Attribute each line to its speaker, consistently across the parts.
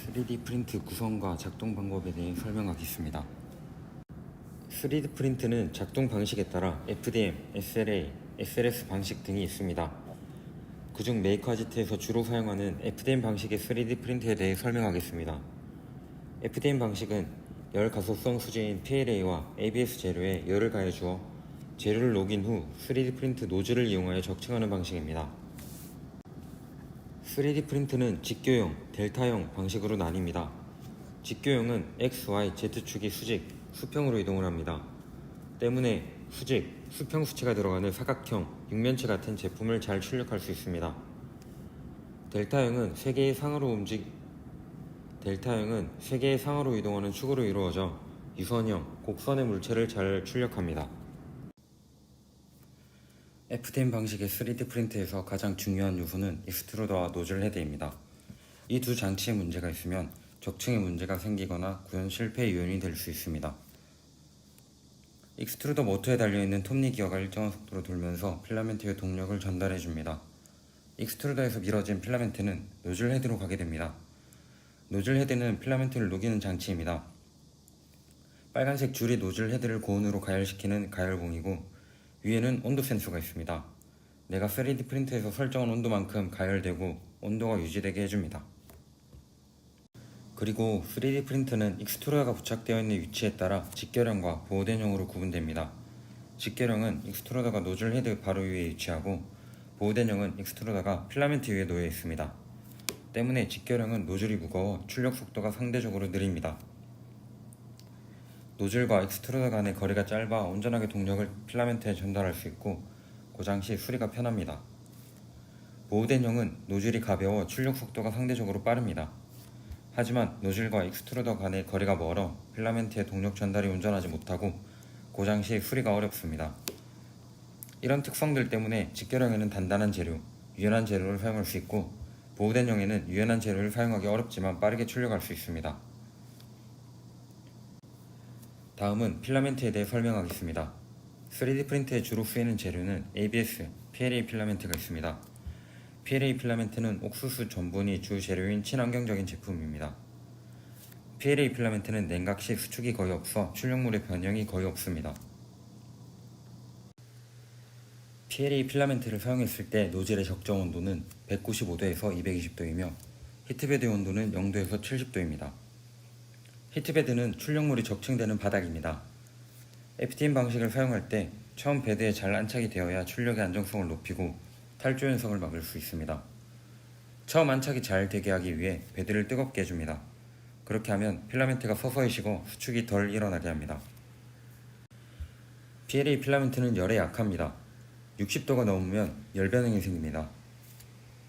Speaker 1: 3D 프린트 구성과 작동 방법에 대해 설명하겠습니다. 3D 프린트는 작동 방식에 따라 FDM, SLA, SLS 방식 등이 있습니다. 그중 메이커아지트에서 주로 사용하는 FDM 방식의 3D 프린트에 대해 설명하겠습니다. FDM 방식은 열 가소성 수지인 PLA와 ABS 재료에 열을 가해주어 재료를 녹인 후 3D 프린트 노즐을 이용하여 적층하는 방식입니다. 3D 프린트는 직교형, 델타형 방식으로 나뉩니다. 직교형은 X, Y, Z축이 수직, 수평으로 이동을 합니다. 때문에 수직, 수평 수치가 들어가는 사각형, 육면체 같은 제품을 잘 출력할 수 있습니다. 델타형은 세 개의 상하로 이동하는 축으로 이루어져 유선형, 곡선의 물체를 잘 출력합니다. FDM 방식의 3D 프린트에서 가장 중요한 요소는 익스트루더와 노즐 헤드입니다. 이 두 장치에 문제가 있으면 적층에 문제가 생기거나 구현 실패의 요인이 될 수 있습니다. 익스트루더 모터에 달려있는 톱니 기어가 일정한 속도로 돌면서 필라멘트에 동력을 전달해줍니다. 익스트루더에서 밀어진 필라멘트는 노즐 헤드로 가게 됩니다. 노즐 헤드는 필라멘트를 녹이는 장치입니다. 빨간색 줄이 노즐 헤드를 고온으로 가열시키는 가열봉이고 위에는 온도 센서가 있습니다. 내가 3D 프린트에서 설정한 온도만큼 가열되고 온도가 유지되게 해줍니다. 그리고 3D 프린터는 익스트루더가 부착되어 있는 위치에 따라 직결형과 보호대형으로 구분됩니다. 직결형은 익스트루더가 노즐 헤드 바로 위에 위치하고 보호대형은 익스트루더가 필라멘트 위에 놓여 있습니다. 때문에 직결형은 노즐이 무거워 출력 속도가 상대적으로 느립니다. 노즐과 익스트루더 간의 거리가 짧아 온전하게 동력을 필라멘트에 전달할 수 있고 고장 시 수리가 편합니다. 보호대형은 노즐이 가벼워 출력 속도가 상대적으로 빠릅니다. 하지만 노즐과 익스트루더 간의 거리가 멀어 필라멘트의 동력 전달이 온전하지 못하고 고장 시 수리가 어렵습니다. 이런 특성들 때문에 직결형에는 단단한 재료, 유연한 재료를 사용할 수 있고 보호대형에는 유연한 재료를 사용하기 어렵지만 빠르게 출력할 수 있습니다. 다음은 필라멘트에 대해 설명하겠습니다. 3D 프린트에 주로 쓰이는 재료는 ABS, PLA 필라멘트가 있습니다. PLA 필라멘트는 옥수수 전분이 주 재료인 친환경적인 제품입니다. PLA 필라멘트는 냉각 시 수축이 거의 없어 출력물의 변형이 거의 없습니다. PLA 필라멘트를 사용했을 때 노즐의 적정 온도는 195도에서 220도이며 히트베드의 온도는 0도에서 70도입니다. 히트베드는 출력물이 적층되는 바닥입니다. FDM 방식을 사용할 때 처음 베드에 잘 안착이 되어야 출력의 안정성을 높이고 탈조 현상을 막을 수 있습니다. 처음 안착이 잘 되게 하기 위해 베드를 뜨겁게 해줍니다. 그렇게 하면 필라멘트가 서서히 식어 수축이 덜 일어나게 합니다. PLA 필라멘트는 열에 약합니다. 60도가 넘으면 열 변형이 생깁니다.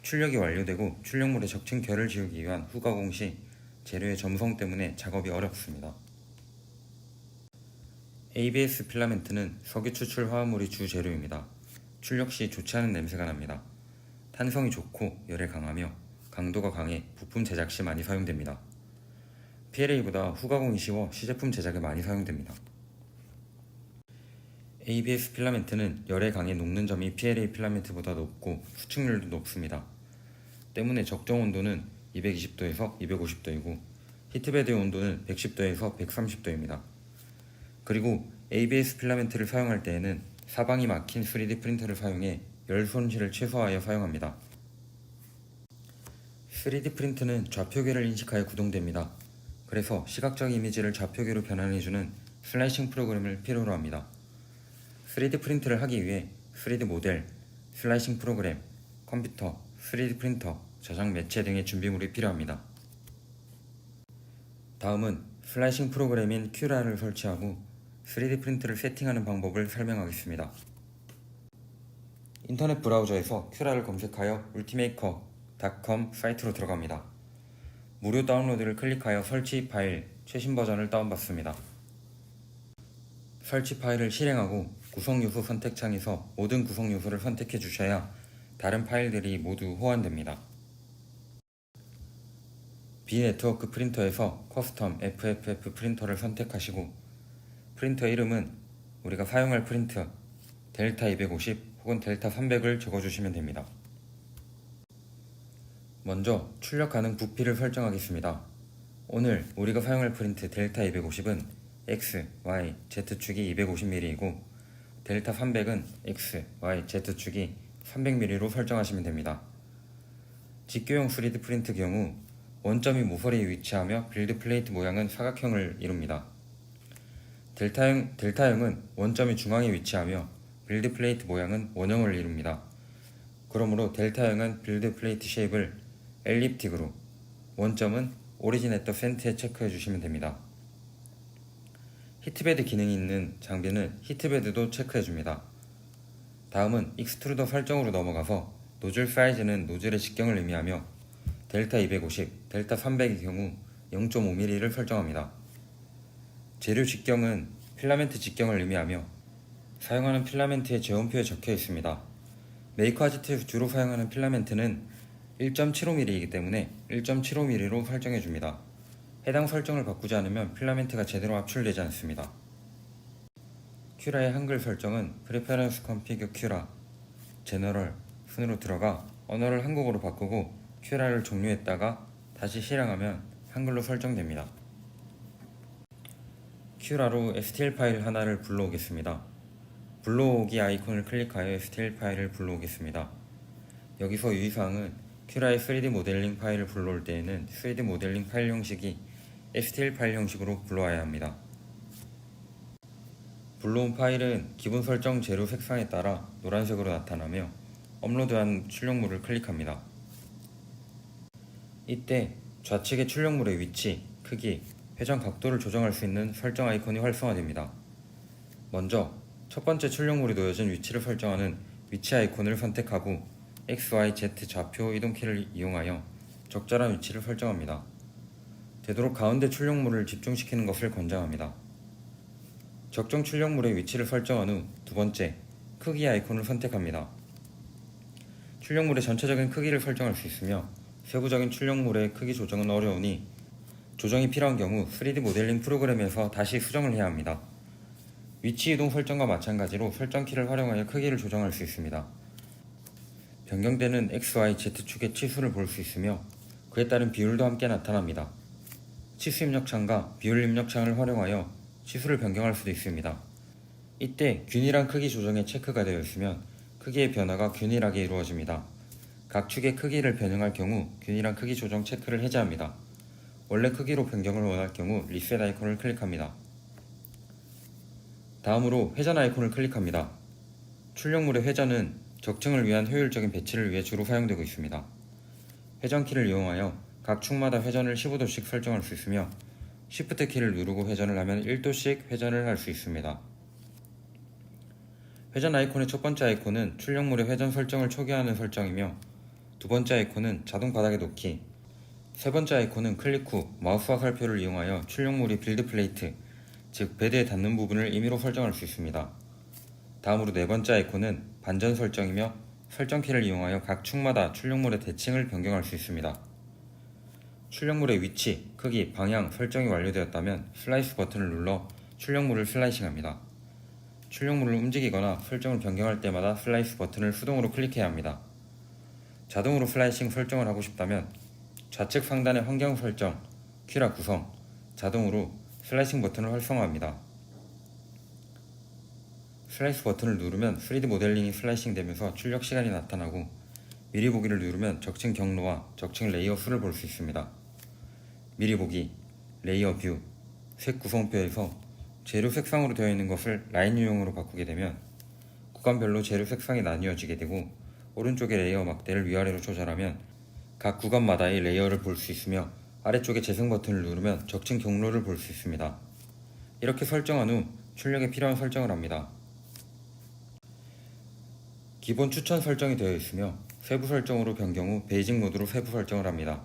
Speaker 1: 출력이 완료되고 출력물의 적층 결을 지우기 위한 후가공 시 재료의 점성 때문에 작업이 어렵습니다. ABS 필라멘트는 석유 추출 화합물이 주 재료입니다. 출력 시 좋지 않은 냄새가 납니다. 탄성이 좋고 열에 강하며 강도가 강해 부품 제작 시 많이 사용됩니다. PLA보다 후가공이 쉬워 시제품 제작에 많이 사용됩니다. ABS 필라멘트는 열에 강해 녹는 점이 PLA 필라멘트보다 높고 수축률도 높습니다. 때문에 적정 온도는 220도에서 250도이고 히트베드의 온도는 110도에서 130도입니다. 그리고 ABS 필라멘트를 사용할 때에는 사방이 막힌 3D 프린터를 사용해 열 손실을 최소화하여 사용합니다. 3D 프린트는 좌표계를 인식하여 구동됩니다. 그래서 시각적 이미지를 좌표계로 변환해주는 슬라이싱 프로그램을 필요로 합니다. 3D 프린트를 하기 위해 3D 모델, 슬라이싱 프로그램, 컴퓨터, 3D 프린터, 저장 매체 등의 준비물이 필요합니다. 다음은 슬라이싱 프로그램인 큐라를 설치하고 3D 프린트를 세팅하는 방법을 설명하겠습니다. 인터넷 브라우저에서 큐라를 검색하여 ultimaker.com 사이트로 들어갑니다. 무료 다운로드를 클릭하여 설치 파일, 최신 버전을 다운받습니다. 설치 파일을 실행하고 구성 요소 선택 창에서 모든 구성 요소를 선택해 주셔야 다른 파일들이 모두 호환됩니다. 비네트워크 프린터에서 커스텀 FFF 프린터를 선택하시고 프린터 이름은 우리가 사용할 프린트 델타 250 혹은 델타 300을 적어주시면 됩니다. 먼저 출력 가능 부피를 설정하겠습니다. 오늘 우리가 사용할 프린트 델타 250은 X, Y, Z축이 250mm이고 델타 300은 X, Y, Z축이 300mm로 설정하시면 됩니다. 직교용 3D 프린트 경우 원점이 모서리에 위치하며 빌드 플레이트 모양은 사각형을 이룹니다. 델타형은 원점이 중앙에 위치하며 빌드 플레이트 모양은 원형을 이룹니다. 그러므로 델타형은 빌드 플레이트 쉐입을 엘립틱으로, 원점은 오리진 앳 더 센터에 체크해 주시면 됩니다. 히트베드 기능이 있는 장비는 히트베드도 체크해 줍니다. 다음은 익스트루더 설정으로 넘어가서 노즐 사이즈는 노즐의 직경을 의미하며 델타 250, 델타 300의 경우 0.5mm를 설정합니다. 재료 직경은 필라멘트 직경을 의미하며 사용하는 필라멘트의 제원표에 적혀 있습니다. 메이커 아지트에서 주로 사용하는 필라멘트는 1.75mm이기 때문에 1.75mm로 설정해 줍니다. 해당 설정을 바꾸지 않으면 필라멘트가 제대로 압출되지 않습니다. 큐라의 한글 설정은 프리페런스 컴피그 큐라, 제너럴 순으로 들어가 언어를 한국어로 바꾸고 큐라를 종료했다가 다시 실행하면 한글로 설정됩니다. 큐라로 STL 파일 하나를 불러오겠습니다. 불러오기 아이콘을 클릭하여 STL 파일을 불러오겠습니다. 여기서 유의사항은 큐라의 3D 모델링 파일을 불러올 때에는 3D 모델링 파일 형식이 STL 파일 형식으로 불러와야 합니다. 불러온 파일은 기본 설정 재료 색상에 따라 노란색으로 나타나며 업로드한 출력물을 클릭합니다. 이때 좌측의 출력물의 위치, 크기, 회전 각도를 조정할 수 있는 설정 아이콘이 활성화됩니다. 먼저 첫 번째 출력물이 놓여진 위치를 설정하는 위치 아이콘을 선택하고 X, Y, Z 좌표 이동키를 이용하여 적절한 위치를 설정합니다. 되도록 가운데 출력물을 집중시키는 것을 권장합니다. 적정 출력물의 위치를 설정한 후 두 번째, 크기 아이콘을 선택합니다. 출력물의 전체적인 크기를 설정할 수 있으며 세부적인 출력물의 크기 조정은 어려우니 조정이 필요한 경우 3D 모델링 프로그램에서 다시 수정을 해야 합니다. 위치 이동 설정과 마찬가지로 설정키를 활용하여 크기를 조정할 수 있습니다. 변경되는 X, Y, Z축의 치수를 볼 수 있으며 그에 따른 비율도 함께 나타납니다. 치수 입력창과 비율 입력창을 활용하여 치수를 변경할 수도 있습니다. 이때 균일한 크기 조정에 체크가 되어 있으면 크기의 변화가 균일하게 이루어집니다. 각 축의 크기를 변형할 경우 균일한 크기 조정 체크를 해제합니다. 원래 크기로 변경을 원할 경우 리셋 아이콘을 클릭합니다. 다음으로 회전 아이콘을 클릭합니다. 출력물의 회전은 적층을 위한 효율적인 배치를 위해 주로 사용되고 있습니다. 회전키를 이용하여 각 축마다 회전을 15도씩 설정할 수 있으며 Shift 키를 누르고 회전을 하면 1도씩 회전을 할 수 있습니다. 회전 아이콘의 첫 번째 아이콘은 출력물의 회전 설정을 초기화하는 설정이며 두 번째 아이콘은 자동 바닥에 놓기, 세 번째 아이콘은 클릭 후 마우스 화살표를 이용하여 출력물이 빌드 플레이트, 즉 베드에 닿는 부분을 임의로 설정할 수 있습니다. 다음으로 네 번째 아이콘은 반전 설정이며 설정키를 이용하여 각 축마다 출력물의 대칭을 변경할 수 있습니다. 출력물의 위치, 크기, 방향 설정이 완료되었다면 슬라이스 버튼을 눌러 출력물을 슬라이싱합니다. 출력물을 움직이거나 설정을 변경할 때마다 슬라이스 버튼을 수동으로 클릭해야 합니다. 자동으로 슬라이싱 설정을 하고 싶다면 좌측 상단의 환경 설정, 큐라 구성, 자동으로 슬라이싱 버튼을 활성화합니다. 슬라이스 버튼을 누르면 3D 모델링이 슬라이싱 되면서 출력 시간이 나타나고 미리 보기를 누르면 적층 경로와 적층 레이어 수를 볼 수 있습니다. 미리 보기, 레이어 뷰, 색 구성표에서 재료 색상으로 되어 있는 것을 라인 유형으로 바꾸게 되면 구간별로 재료 색상이 나뉘어지게 되고 오른쪽의 레이어 막대를 위아래로 조절하면 각 구간마다의 레이어를 볼 수 있으며 아래쪽에 재생 버튼을 누르면 적층 경로를 볼 수 있습니다. 이렇게 설정한 후 출력에 필요한 설정을 합니다. 기본 추천 설정이 되어 있으며 세부 설정으로 변경 후 베이직 모드로 세부 설정을 합니다.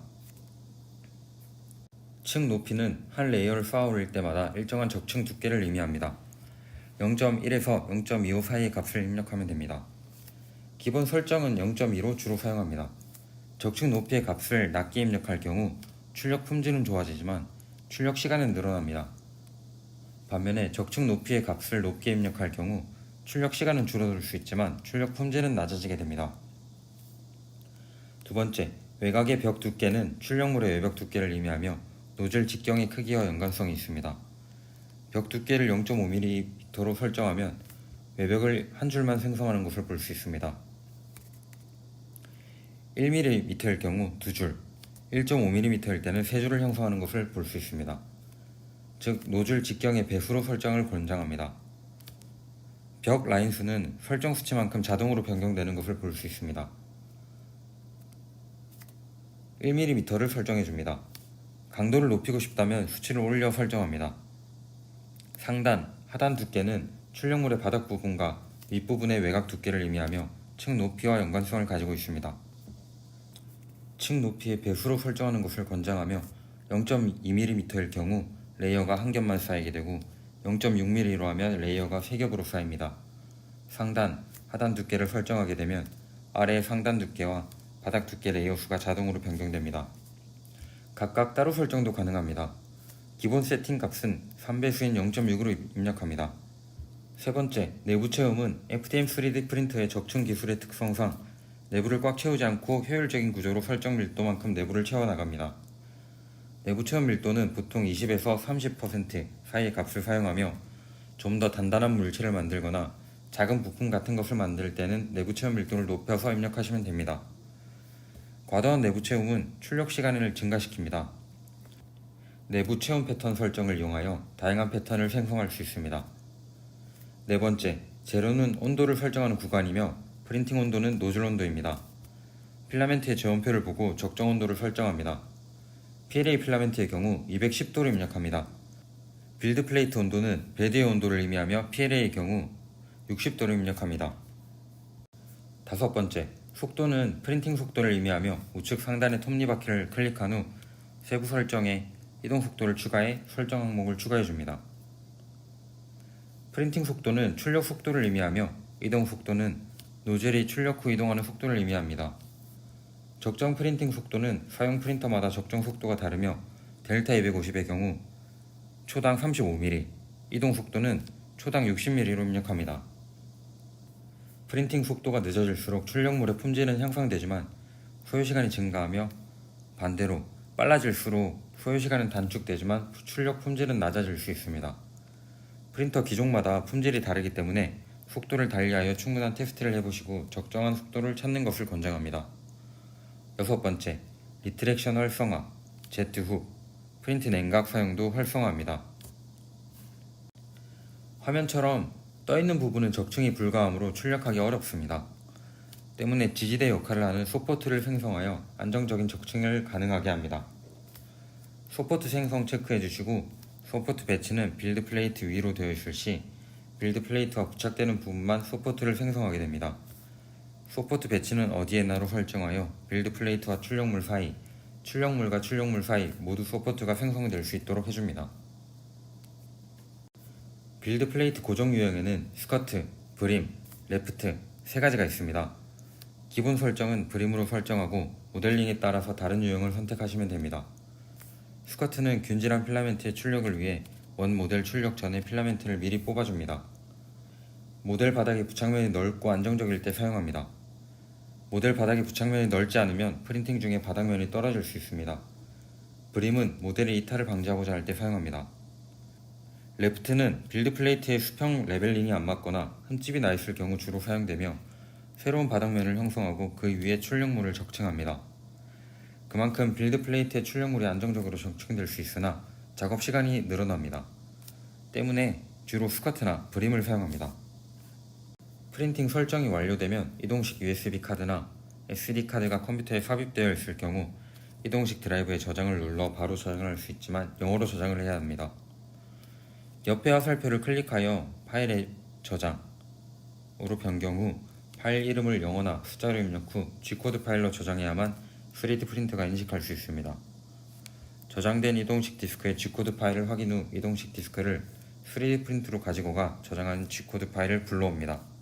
Speaker 1: 층 높이는 한 레이어를 쌓아 올릴 때마다 일정한 적층 두께를 의미합니다. 0.1에서 0.25 사이의 값을 입력하면 됩니다. 기본 설정은 0.2로 주로 사용합니다. 적층 높이의 값을 낮게 입력할 경우 출력 품질은 좋아지지만 출력 시간은 늘어납니다. 반면에 적층 높이의 값을 높게 입력할 경우 출력 시간은 줄어들 수 있지만 출력 품질은 낮아지게 됩니다. 두 번째, 외곽의 벽 두께는 출력물의 외벽 두께를 의미하며 노즐 직경의 크기와 연관성이 있습니다. 벽 두께를 0.5mm로 설정하면 외벽을 한 줄만 생성하는 것을 볼 수 있습니다. 1mm일 경우 2줄, 1.5mm일 때는 3줄을 형성하는 것을 볼 수 있습니다. 즉 노즐 직경의 배수로 설정을 권장합니다. 벽 라인 수는 설정 수치만큼 자동으로 변경되는 것을 볼 수 있습니다. 1mm를 설정해줍니다. 강도를 높이고 싶다면 수치를 올려 설정합니다. 상단, 하단 두께는 출력물의 바닥 부분과 윗부분의 외곽 두께를 의미하며 층 높이와 연관성을 가지고 있습니다. 층 높이의 배수로 설정하는 것을 권장하며 0.2mm일 경우 레이어가 한 겹만 쌓이게 되고 0.6mm로 하면 레이어가 3겹으로 쌓입니다. 상단, 하단 두께를 설정하게 되면 아래의 상단 두께와 바닥 두께 레이어 수가 자동으로 변경됩니다. 각각 따로 설정도 가능합니다. 기본 세팅 값은 3배수인 0.6으로 입력합니다. 세 번째, 내부 체험은 FDM 3D 프린터의 적층 기술의 특성상 내부를 꽉 채우지 않고 효율적인 구조로 설정 밀도만큼 내부를 채워나갑니다. 내부 체험 밀도는 보통 20에서 30% 사이의 값을 사용하며 좀 더 단단한 물체를 만들거나 작은 부품 같은 것을 만들 때는 내부 체험 밀도를 높여서 입력하시면 됩니다. 과도한 내부 체험은 출력 시간을 증가시킵니다. 내부 체험 패턴 설정을 이용하여 다양한 패턴을 생성할 수 있습니다. 네 번째, 재료는 온도를 설정하는 구간이며 프린팅 온도는 노즐 온도입니다. 필라멘트의 제원표를 보고 적정 온도를 설정합니다. PLA 필라멘트의 경우 210도를 입력합니다. 빌드 플레이트 온도는 베드의 온도를 의미하며 PLA의 경우 60도를 입력합니다. 다섯 번째, 속도는 프린팅 속도를 의미하며 우측 상단의 톱니바퀴를 클릭한 후 세부 설정에 이동 속도를 추가해 설정 항목을 추가해줍니다. 프린팅 속도는 출력 속도를 의미하며 이동 속도는 노즐이 출력 후 이동하는 속도를 의미합니다. 적정 프린팅 속도는 사용 프린터마다 적정 속도가 다르며 델타 250의 경우 초당 35mm, 이동 속도는 초당 60mm로 입력합니다. 프린팅 속도가 늦어질수록 출력물의 품질은 향상되지만 소요시간이 증가하며 반대로 빨라질수록 소요시간은 단축되지만 출력 품질은 낮아질 수 있습니다. 프린터 기종마다 품질이 다르기 때문에 속도를 달리하여 충분한 테스트를 해보시고 적정한 속도를 찾는 것을 권장합니다. 여섯 번째, 리트랙션 활성화, Z훅, 프린트 냉각 사용도 활성화합니다. 화면처럼 떠있는 부분은 적층이 불가하므로 출력하기 어렵습니다. 때문에 지지대 역할을 하는 소포트를 생성하여 안정적인 적층을 가능하게 합니다. 소포트 생성 체크해주시고 소포트 배치는 빌드 플레이트 위로 되어 있을 시 빌드 플레이트와 부착되는 부분만 소포트를 생성하게 됩니다. 소포트 배치는 어디에나로 설정하여 빌드 플레이트와 출력물 사이, 출력물과 출력물 사이 모두 소포트가 생성될 수 있도록 해줍니다. 빌드 플레이트 고정 유형에는 스커트, 브림, 레프트 세 가지가 있습니다. 기본 설정은 브림으로 설정하고 모델링에 따라서 다른 유형을 선택하시면 됩니다. 스커트는 균질한 필라멘트의 출력을 위해 원 모델 출력 전에 필라멘트를 미리 뽑아줍니다. 모델 바닥의 부착면이 넓고 안정적일 때 사용합니다. 모델 바닥의 부착면이 넓지 않으면 프린팅 중에 바닥면이 떨어질 수 있습니다. 브림은 모델의 이탈을 방지하고자 할 때 사용합니다. 레프트는 빌드 플레이트의 수평 레벨링이 안 맞거나 흠집이 나 있을 경우 주로 사용되며 새로운 바닥면을 형성하고 그 위에 출력물을 적층합니다. 그만큼 빌드 플레이트의 출력물이 안정적으로 적층될 수 있으나 작업 시간이 늘어납니다. 때문에 주로 스커트나 브림을 사용합니다. 프린팅 설정이 완료되면 이동식 USB 카드나 SD 카드가 컴퓨터에 삽입되어 있을 경우 이동식 드라이브에 저장을 눌러 바로 저장을 할 수 있지만 영어로 저장을 해야 합니다. 옆에 화살표를 클릭하여 파일의 저장으로 변경 후 파일 이름을 영어나 숫자로 입력 후 G코드 파일로 저장해야만 3D 프린터가 인식할 수 있습니다. 저장된 이동식 디스크의 G코드 파일을 확인 후 이동식 디스크를 3D 프린터로 가지고 가 저장한 G코드 파일을 불러옵니다.